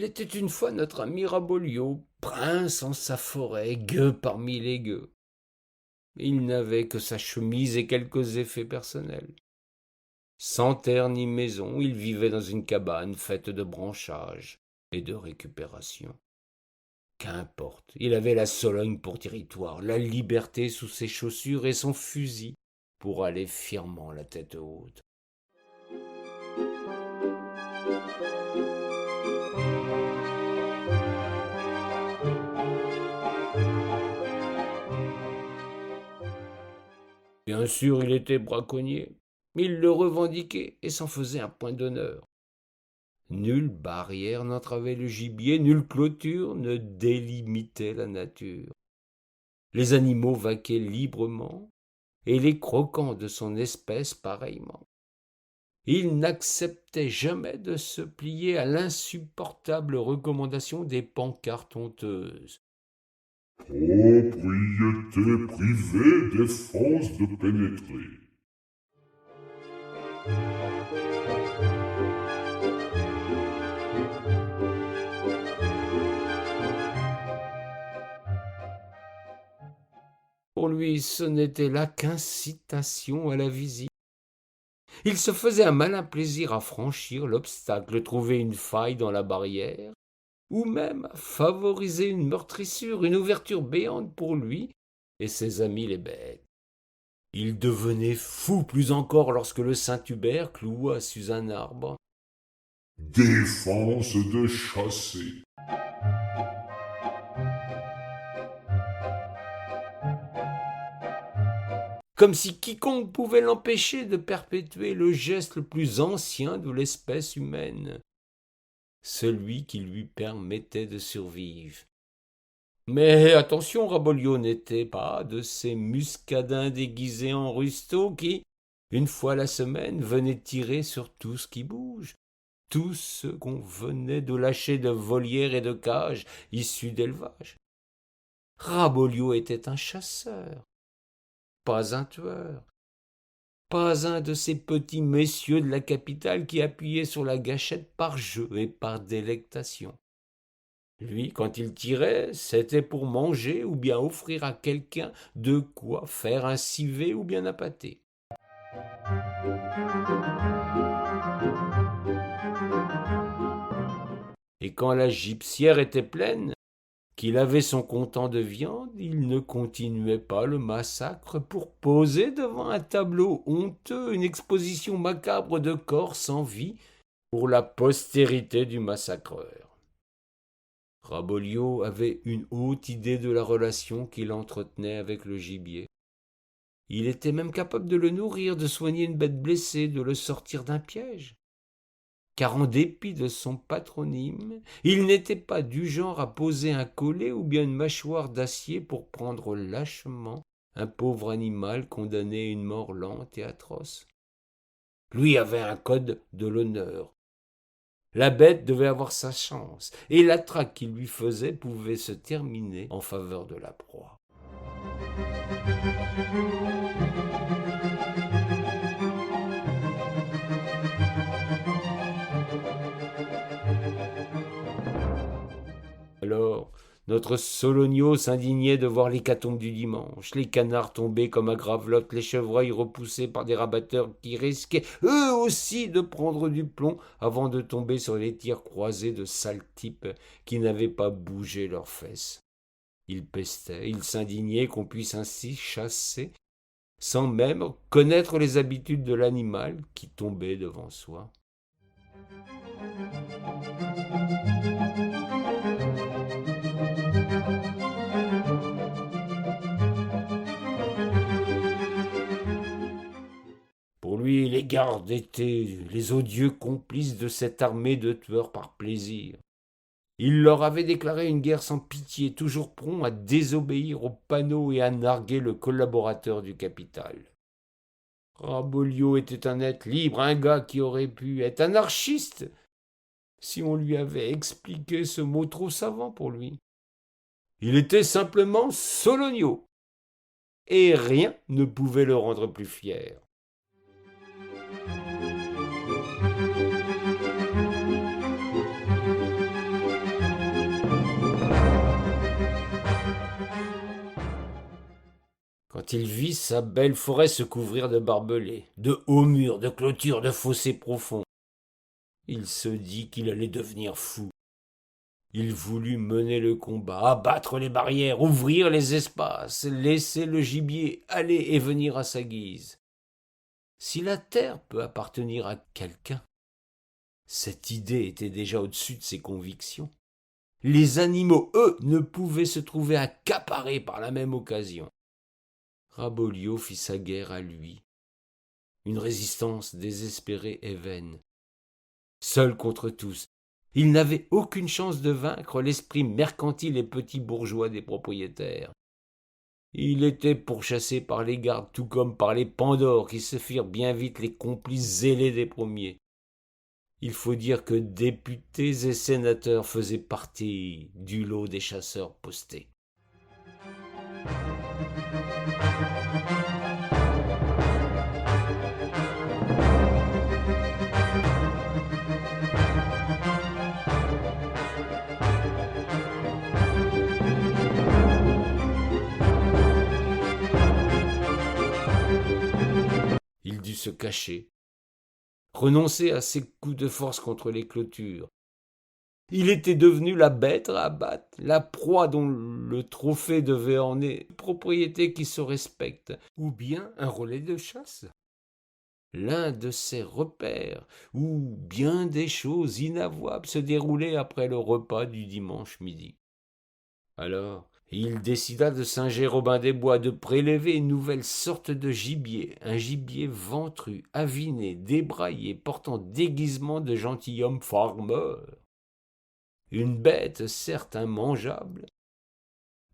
Il était une fois notre ami Raboliau, prince en sa forêt, gueux parmi les gueux. Il n'avait que sa chemise et quelques effets personnels. Sans terre ni maison, il vivait dans une cabane faite de branchages et de récupération. Qu'importe, il avait la Sologne pour territoire, la liberté sous ses chaussures et son fusil pour aller fièrement la tête haute. Bien sûr, il était braconnier, mais il le revendiquait et s'en faisait un point d'honneur. Nulle barrière n'entravait le gibier, nulle clôture ne délimitait la nature. Les animaux vaquaient librement, et les croquants de son espèce pareillement. Il n'acceptait jamais de se plier à l'insupportable recommandation des pancartes honteuses. Propriété privée, défense de pénétrer. Pour lui, ce n'était là qu'incitation à la visite. Il se faisait un malin plaisir à franchir l'obstacle, trouver une faille dans la barrière, ou même à favoriser une meurtrissure, une ouverture béante pour lui et ses amis les bêtes. Il devenait fou plus encore lorsque le Saint-Hubert cloua sous un arbre. Défense de chasser. Comme si quiconque pouvait l'empêcher de perpétuer le geste le plus ancien de l'espèce humaine, celui qui lui permettait de survivre. Mais attention, Raboliau n'était pas de ces muscadins déguisés en rustaux qui, une fois la semaine, venaient tirer sur tout ce qui bouge, tout ce qu'on venait de lâcher de volières et de cages issues d'élevage. Raboliau était un chasseur, pas un tueur, pas un de ces petits messieurs de la capitale qui appuyaient sur la gâchette par jeu et par délectation. Lui, quand il tirait, c'était pour manger ou bien offrir à quelqu'un de quoi faire un civet ou bien un pâté. Et quand la gibecière était pleine, qu'il avait son comptant de viande, il ne continuait pas le massacre pour poser devant un tableau honteux une exposition macabre de corps sans vie pour la postérité du massacreur. Raboliau avait une haute idée de la relation qu'il entretenait avec le gibier. Il était même capable de le nourrir, de soigner une bête blessée, de le sortir d'un piège. Car en dépit de son patronyme, il n'était pas du genre à poser un collet ou bien une mâchoire d'acier pour prendre lâchement un pauvre animal condamné à une mort lente et atroce. Lui avait un code de l'honneur. La bête devait avoir sa chance, et la traque qu'il lui faisait pouvait se terminer en faveur de la proie. Alors, notre Sologno s'indignait de voir l'hécatombe du dimanche, les canards tombés comme à gravelotte, les chevreuils repoussés par des rabatteurs qui risquaient eux aussi de prendre du plomb avant de tomber sur les tirs croisés de sales types qui n'avaient pas bougé leurs fesses. Il pestait, il s'indignait qu'on puisse ainsi chasser sans même connaître les habitudes de l'animal qui tombait devant soi. Pour lui, les gardes étaient les odieux complices de cette armée de tueurs par plaisir. Il leur avait déclaré une guerre sans pitié, toujours prompt à désobéir aux panneaux et à narguer le collaborateur du capital. Raboliau était un être libre, un gars qui aurait pu être anarchiste si on lui avait expliqué ce mot trop savant pour lui. Il était simplement Sologno, et rien ne pouvait le rendre plus fier. quand il vit sa belle forêt se couvrir de barbelés, de hauts murs, de clôtures, de fossés profonds, il se dit qu'il allait devenir fou. Il voulut mener le combat, abattre les barrières, ouvrir les espaces, laisser le gibier aller et venir à sa guise. Si la terre peut appartenir à quelqu'un, cette idée était déjà au-dessus de ses convictions. Les animaux, eux, ne pouvaient se trouver accaparés par la même occasion. Rabolio fit sa guerre à lui, une résistance désespérée et vaine. Seul contre tous, il n'avait aucune chance de vaincre l'esprit mercantile et petit bourgeois des propriétaires. Il était pourchassé par les gardes, tout comme par les Pandores, qui se firent bien vite les complices zélés des premiers. Il faut dire que députés et sénateurs faisaient partie du lot des chasseurs postés. Il dut se cacher, renoncer à ses coups de force contre les clôtures. Il était devenu la bête à abattre, la proie dont le trophée devait orner une propriété qui se respecte, ou bien un relais de chasse. L'un de ses repères, où bien des choses inavouables se déroulaient après le repas du dimanche midi. Alors, il décida de Saint-Jérobin-des-Bois de prélever une nouvelle sorte de gibier, un gibier ventru, aviné, débraillé, portant déguisement de gentilhomme farmer. Une bête certes immangeable,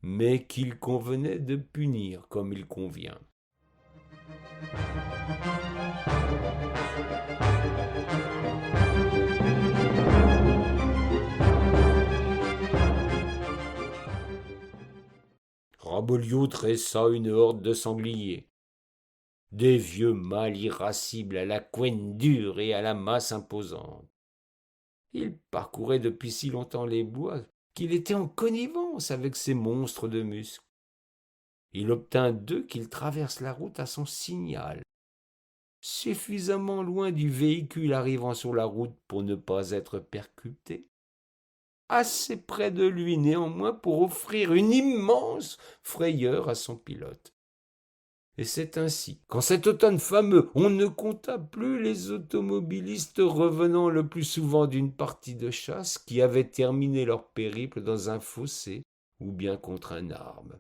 mais qu'il convenait de punir comme il convient. Rabolio dressa une horde de sangliers, des vieux mâles irascibles à la couenne dure et à la masse imposante. Il parcourait depuis si longtemps les bois qu'il était en connivence avec ces monstres de muscles. Il obtint d'eux qu'ils traversent la route à son signal, suffisamment loin du véhicule arrivant sur la route pour ne pas être percuté, assez près de lui néanmoins pour offrir une immense frayeur à son pilote. Et c'est ainsi qu'en cet automne fameux, on ne compta plus les automobilistes revenant le plus souvent d'une partie de chasse qui avaient terminé leur périple dans un fossé ou bien contre un arbre.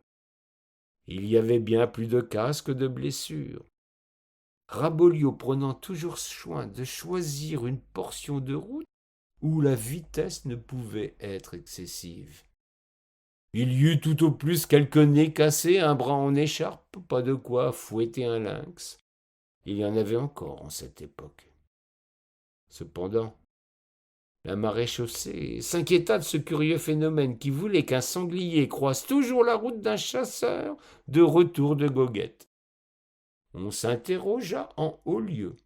Il y avait bien plus de casses que de blessures. Rabolio prenant toujours soin de choisir une portion de route où la vitesse ne pouvait être excessive. Il y eut tout au plus quelques nez cassés, un bras en écharpe, pas de quoi fouetter un lynx. Il y en avait encore en cette époque. Cependant, la maréchaussée s'inquiéta de ce curieux phénomène qui voulait qu'un sanglier croise toujours la route d'un chasseur de retour de goguette. On s'interrogea en haut lieu.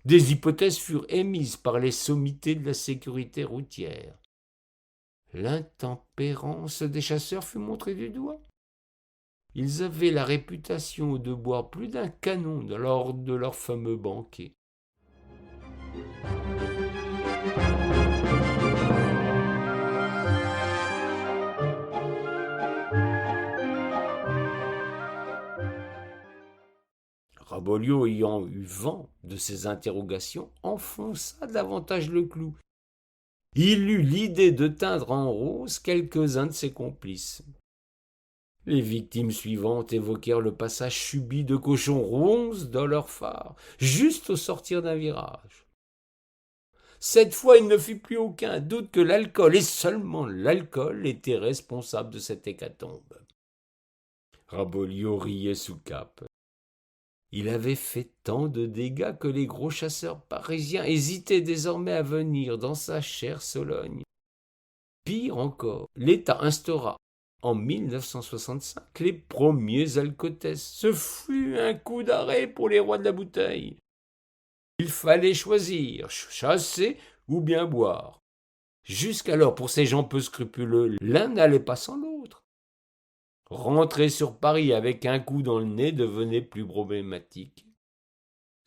Des hypothèses furent émises par les sommités de la sécurité routière. L'intempérance des chasseurs fut montrée du doigt. Ils avaient la réputation de boire plus d'un canon lors de leur fameux banquet. Rabolio, ayant eu vent de ces interrogations, enfonça davantage le clou. Il eut l'idée de teindre en rose quelques-uns de ses complices. Les victimes suivantes évoquèrent le passage subit de cochons ronces dans leur phare, juste au sortir d'un virage. Cette fois, il ne fit plus aucun doute que l'alcool, et seulement l'alcool, était responsable de cette hécatombe. Rabolio riait sous cape. Il avait fait tant de dégâts que les gros chasseurs parisiens hésitaient désormais à venir dans sa chère Sologne. Pire encore, l'État instaura en 1965 les premiers alcotesses. Ce fut un coup d'arrêt pour les rois de la bouteille. Il fallait choisir, chasser ou bien boire. Jusqu'alors, pour ces gens peu scrupuleux, l'un n'allait pas sans l'autre. Rentrer sur Paris avec un coup dans le nez devenait plus problématique,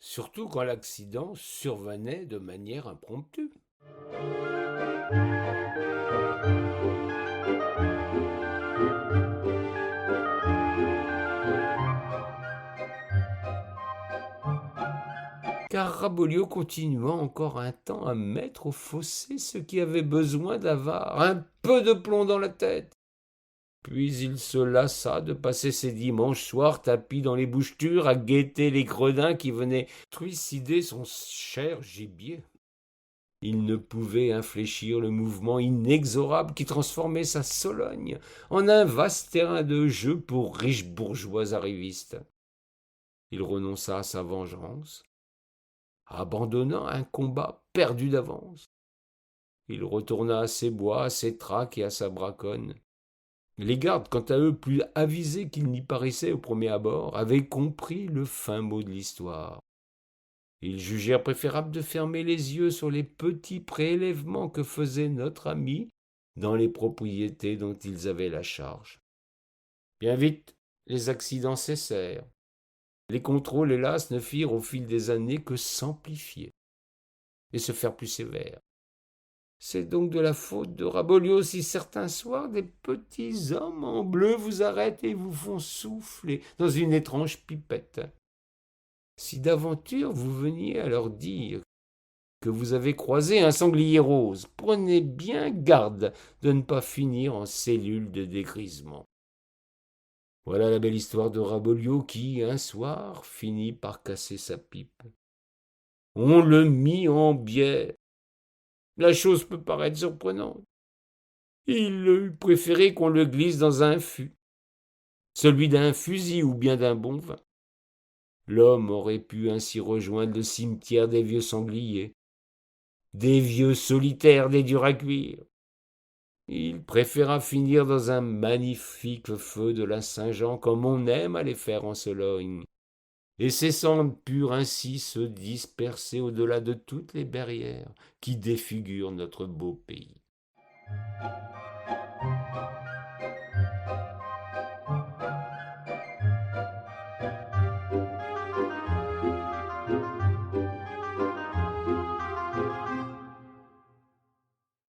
surtout quand l'accident survenait de manière impromptue. Car Rabelio continua encore un temps à mettre au fossé ceux qui avaient besoin d'avoir un peu de plomb dans la tête. Puis il se lassa de passer ses dimanches soirs tapis dans les bouchetures à guetter les gredins qui venaient trucider son cher gibier. Il ne pouvait infléchir le mouvement inexorable qui transformait sa Sologne en un vaste terrain de jeu pour riches bourgeois arrivistes. Il renonça à sa vengeance, abandonnant un combat perdu d'avance. Il retourna à ses bois, à ses traques et à sa braconne. Les gardes, quant à eux, plus avisés qu'ils n'y paraissaient au premier abord, avaient compris le fin mot de l'histoire. Ils jugèrent préférable de fermer les yeux sur les petits prélèvements que faisait notre ami dans les propriétés dont ils avaient la charge. Bien vite, les accidents cessèrent. Les contrôles, hélas, ne firent au fil des années que s'amplifier et se faire plus sévères. C'est donc de la faute de Rabelio si certains soirs des petits hommes en bleu vous arrêtent et vous font souffler dans une étrange pipette. Si d'aventure vous veniez à leur dire que vous avez croisé un sanglier rose, prenez bien garde de ne pas finir en cellule de dégrisement. Voilà la belle histoire de Rabelio qui, un soir, finit par casser sa pipe. On le mit en bière. La chose peut paraître surprenante. Il eût préféré qu'on le glisse dans un fût, celui d'un fusil ou bien d'un bon vin. L'homme aurait pu ainsi rejoindre le cimetière des vieux sangliers, des vieux solitaires des durs à cuire. Il préféra finir dans un magnifique feu de la Saint-Jean comme on aime à les faire en Sologne, et ses cendres purent ainsi se disperser au-delà de toutes les barrières qui défigurent notre beau pays.